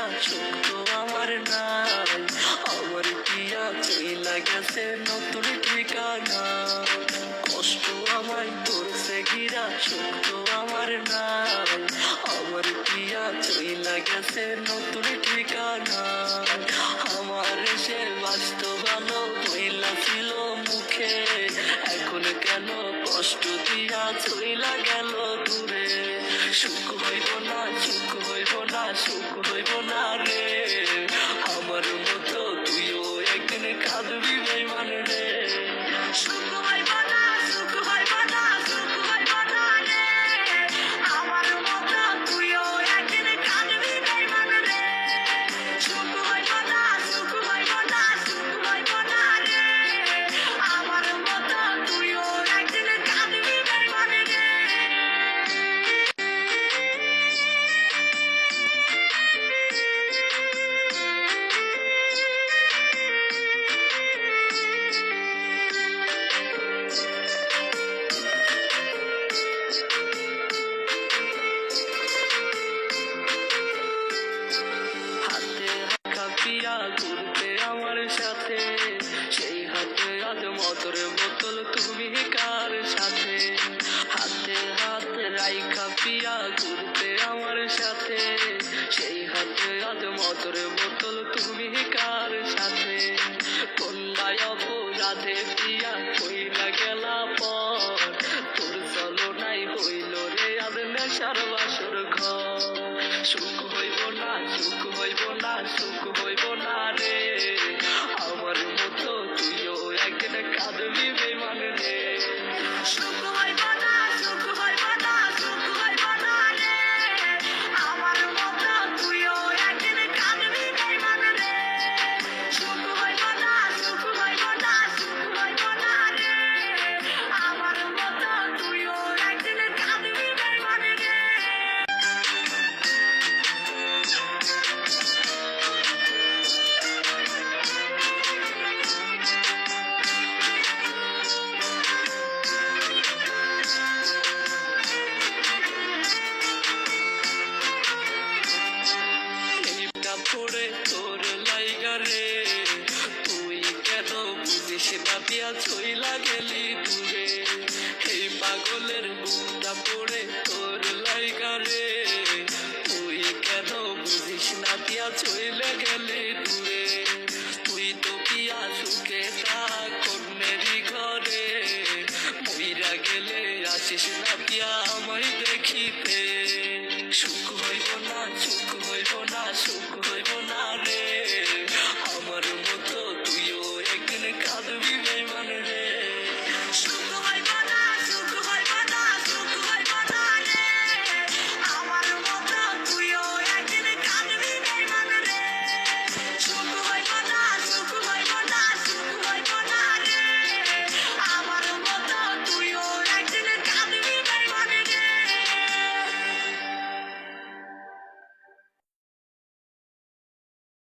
গিরা সুখ তো আমার নাই, আমার পিয়া চইলা গেছে নতুন ঠিকানা। কষ্ট আমায় ধরছে গিরা সুখ তো আমার নাই, আমার পিয়া চইলা গেছে নতুন ঠিকানা। আমার সে বাস্তবানো হইলা ছিল মুখে, এখন কেন কষ্ট দিয়া চইলা গেল দূরে। সুখ হইব না, সুখ হইব না, সুখ হইব না রে, আমার মতো তুইও একদিন কাঁদবি বেঈমান রে। সুখ হইব না, সুখ হইব না, সুখ হইব না রে, আমার মতো তুইও একদিন কাঁদবি বেঈমান রে। সুখ হইব না, সুখ হইব না, সুখ হইব না রে, আমার মতো তুইও একদিন কাঁদবি বেঈমান রে। হাতে কাঁপিয়া ঘুরতে আমার সাথে, সেই হাতে আজ মদের বোতল তুমি কার সাথে। হাতে হাত রাইখা পিয়া ঘুরতে আমার সাথে, সেই হাতে আজ মদের বোতল তুমি কার সাথে। কোনটায় অপরাধে পিয়া হইলা গেলা পর, তোর চলো নাই হইল রে আজ নেশার বাসর ঘর। সুখ হইব না, সুখ হইব না, সুখ হইব না রে, আমার মতো তুইও একদিন কাঁদবি বেঈমান রে। সুখ হইব না, সুখ হইব না, সুখ হইব না রে, আমার মতো তুইও একদিন কাঁদবি বেঈমান রে। সুখ হইব না, সুখ হইব না, সুখ হইব না রে, আমার মতো তুইও একদিন কাঁদবি বেঈমান রে। পড়ে তোর লাইগা রে, তুই কেন বুঝিস না দিয়া চইলা গেলি দূরে। এই পাগলের বুকটা পড়ে তোর লাইগা রে, তুই কেন বুঝিস না দিয়া চইলা গেলি দূরে। তুই তো পিয়া সুখে থাক অন্যেরই ঘরে, মইরা গেলে আসিস